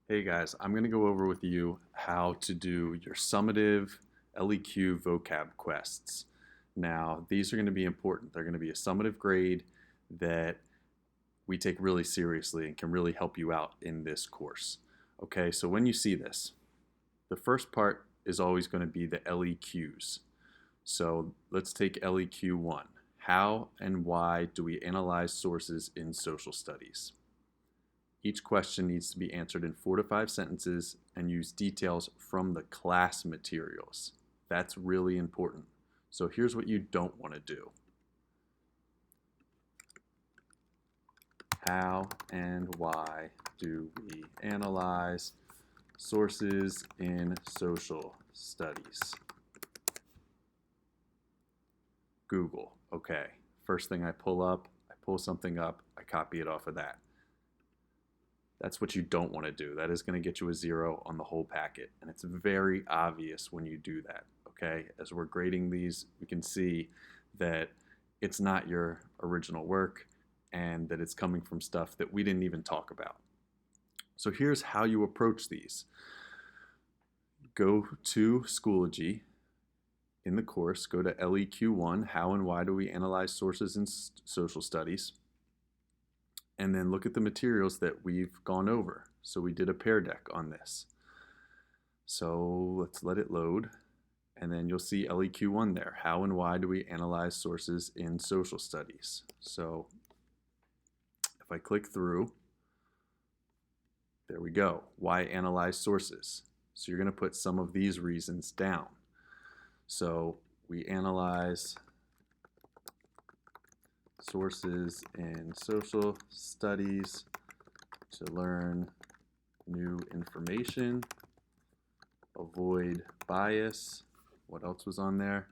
Hey guys, I'm going to go over with you how to do your summative LEQ vocab quests. Now, these are going to be important. They're going to be a summative grade that we take really seriously and can really help you out in this course. Okay, so when you see this, the first part is always going to be the LEQs. So let's take LEQ 1. How and why do we analyze sources in social studies? Each question needs to be answered in 4 to 5 sentences and use details from the class materials. That's really important. So here's what you don't want to do. How and why do we analyze sources in social studies? Google. Okay, first thing I pull something up, I copy it off of that. That's what you don't want to do. That is going to get you a 0 on the whole packet. And it's very obvious when you do that, okay? As we're grading these, we can see that it's not your original work and that it's coming from stuff that we didn't even talk about. So here's how you approach these. Go to Schoology. In the course, go to LEQ 1, How and Why Do We Analyze Sources in Social Studies? And then look at the materials that we've gone over. So we did a Pear Deck on this. So let's let it load. And then you'll see LEQ 1 there. How and why do we analyze sources in social studies? So if I click through, there we go. Why analyze sources? So you're going to put some of these reasons down. So we analyze sources in social studies to learn new information, avoid bias. What else was on there?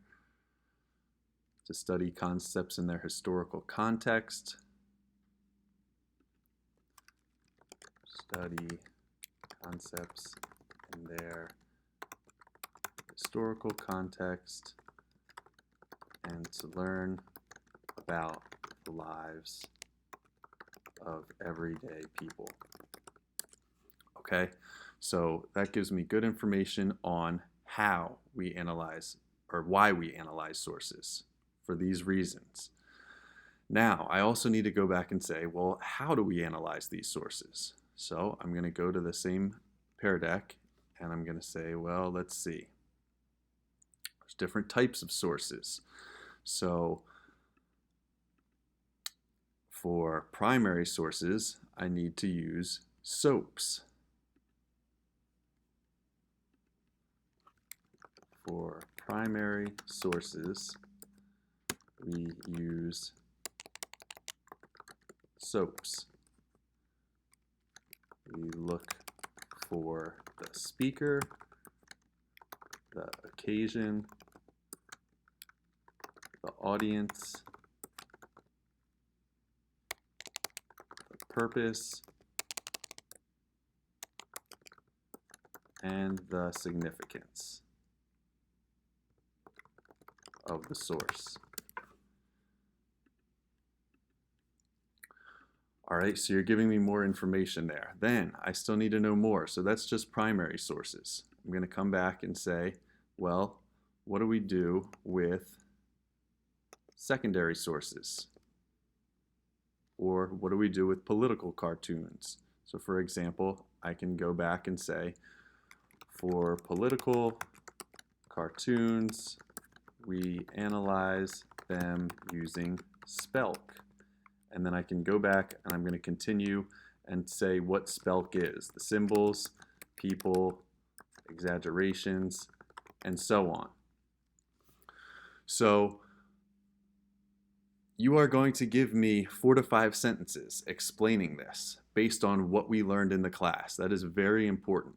To study concepts in their historical context. Study concepts in their historical context and to learn about the lives of everyday people. Okay, so that gives me good information on how we analyze or why we analyze sources for these reasons. Now, I also need to go back and say, well, how do we analyze these sources? So I'm going to go to the same Pear Deck and I'm going to say, well, let's see. There's different types of sources. So for primary sources, I need to use SOAPs. For primary sources, we use SOAPs. We look for the speaker, the occasion, the audience, the purpose, and the significance of the source. All right, so you're giving me more information there. Then I still need to know more. So that's just primary sources. I'm going to come back and say, well, what do we do with secondary sources? Or what do we do with political cartoons? So for example, I can go back and say, for political cartoons, we analyze them using Spelk. And then I can go back and I'm going to continue and say what Spelk is. The symbols, people, exaggerations, and so on. So you are going to give me 4 to 5 sentences explaining this based on what we learned in the class. That is very important.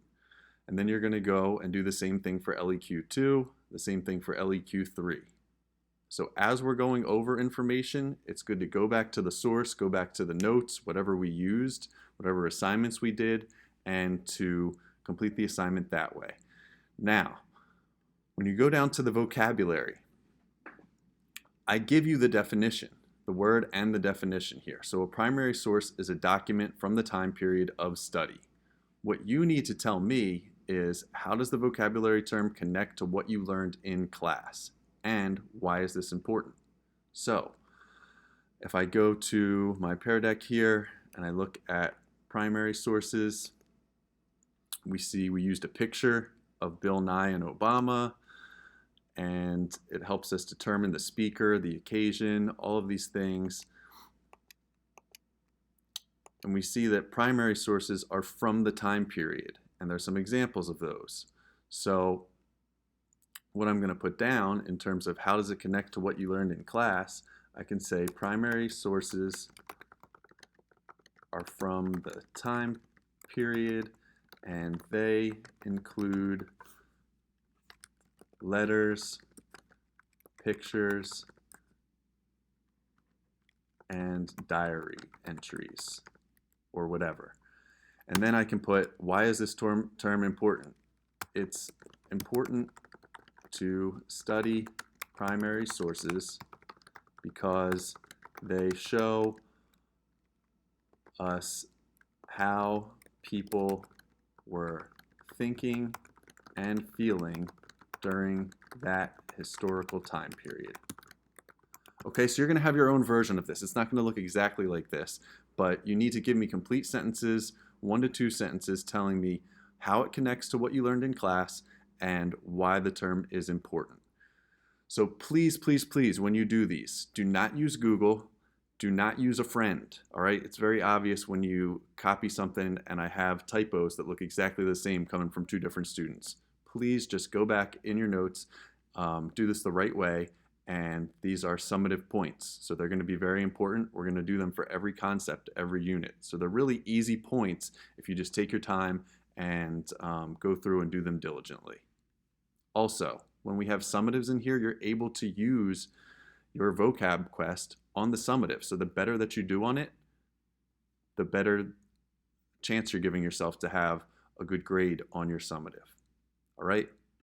And then you're going to go and do the same thing for LEQ 2, the same thing for LEQ 3. So as we're going over information, it's good to go back to the source, go back to the notes, whatever we used, whatever assignments we did, and to complete the assignment that way. Now, when you go down to the vocabulary, I give you the definition, the word and the definition here. So a primary source is a document from the time period of study. What you need to tell me is, how does the vocabulary term connect to what you learned in class? And why is this important? So, if I go to my Pear Deck here and I look at primary sources, we see we used a picture of Bill Nye and Obama, and it helps us determine the speaker, the occasion, all of these things. And we see that primary sources are from the time period, and there's some examples of those. So what I'm going to put down in terms of how does it connect to what you learned in class, I can say primary sources are from the time period, and they include letters, pictures, and diary entries, or whatever. And then I can put, why is this term important? It's important to study primary sources because they show us how people were thinking and feeling during that historical time period. Okay, so you're going to have your own version of this. It's not going to look exactly like this, but you need to give me complete sentences, 1 to 2 sentences telling me how it connects to what you learned in class and why the term is important. So please, please, please, when you do these, do not use Google. Do not use a friend, all right? It's very obvious when you copy something and I have typos that look exactly the same coming from 2 different students. Please just go back in your notes, do this the right way, and these are summative points. So they're going to be very important. We're going to do them for every concept, every unit. So they're really easy points if you just take your time and go through and do them diligently. Also, when we have summatives in here, you're able to use your vocab quest on the summative. So the better that you do on it, the better chance you're giving yourself to have a good grade on your summative. All right?